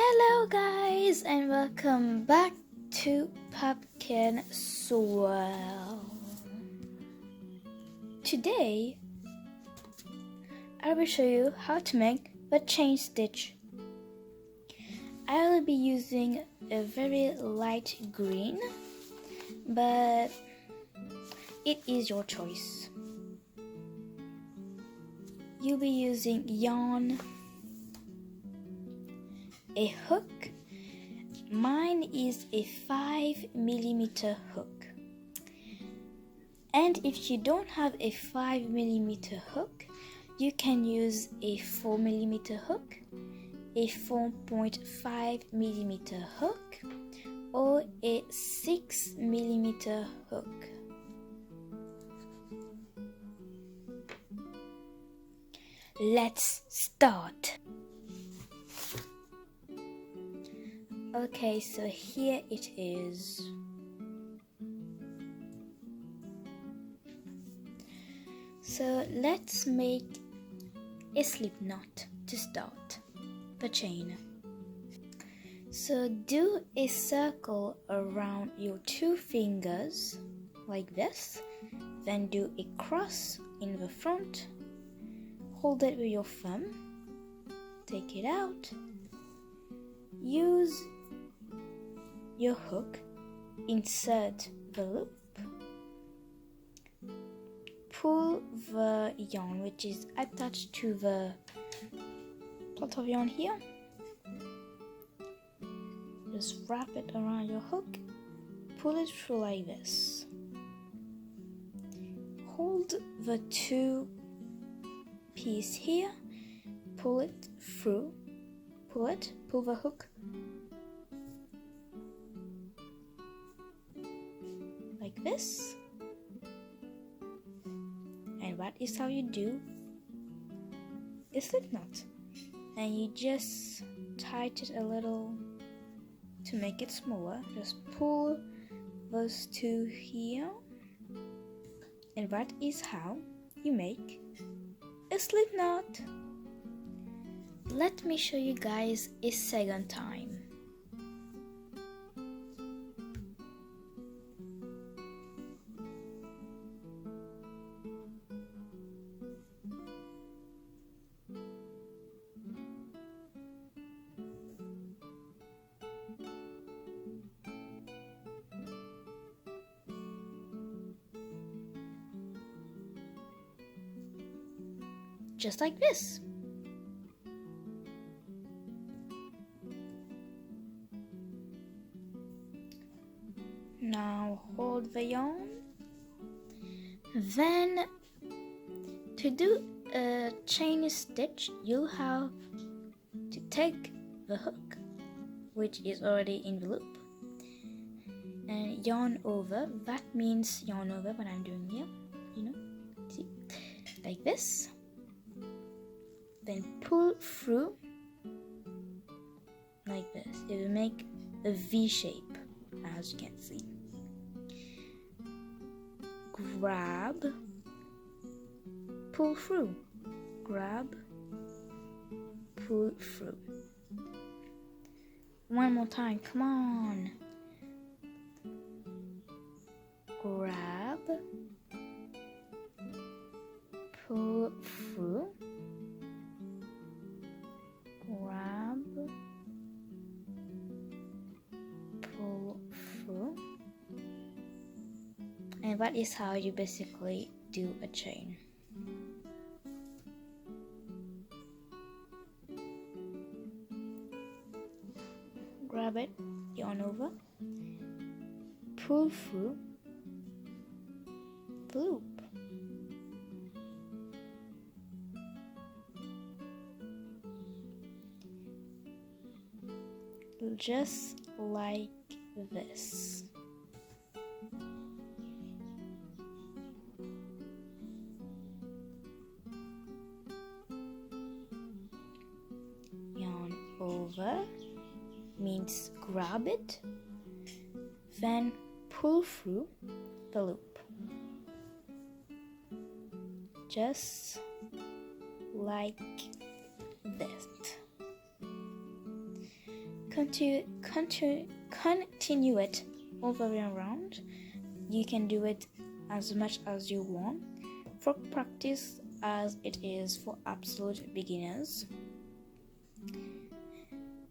Hello guys and welcome back to Pumpkin Swirl. Today I will show you how to make a chain stitch. I will be using a very light green, but it is your choice. You'll be using yarn, a hook. Mine is a 5mm hook, and if you don't have a 5mm hook, you can use a 4mm hook, a 4.5mm hook, or a 6mm hook. Let's start. Okay, so here it is. So let's make a slip knot to start the chain. So do a circle around your two fingers like this, then do a cross in the front, hold it with your thumb, take it out, use your hook, insert the loop, pull the yarn which is attached to the plot of yarn here, just wrap it around your hook, pull it through like this, hold the two pieces here, pull it through, pull the hook like this, and that is how you do a slip knot. And you just tighten it a little to make it smaller. Just pull those two here, and that is how you make a slip knot. Let me show you guys a second time. Just like this. Now hold the yarn. Then to do a chain stitch, you have to take the hook, which is already in the loop, and yarn over. That means yarn over what I'm doing here, see, like this. Then pull through like this. It will make a V shape, as you can see. Grab, pull through, grab, pull through. One more time, come on. Grab, pull through, grab, pull through, and that is how you basically do a chain. Grab it, yarn over, pull through the loop. Just like this. Yarn over means grab it, then pull through the loop. Just like this. continue it all the way around. You can do it as much as you want for practice, as it is for absolute beginners.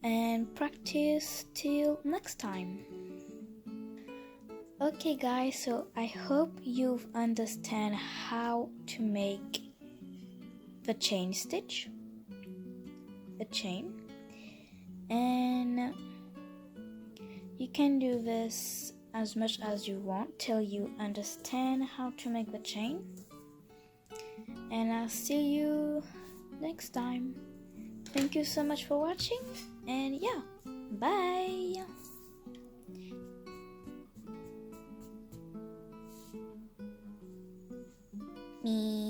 And practice till next time. Okay guys, so I hope you've understand how to make the chain stitch, the chain, and you can do this as much as you want till you understand how to make the chain. And I'll see you next time. Thank you so much for watching, and yeah, bye. Me.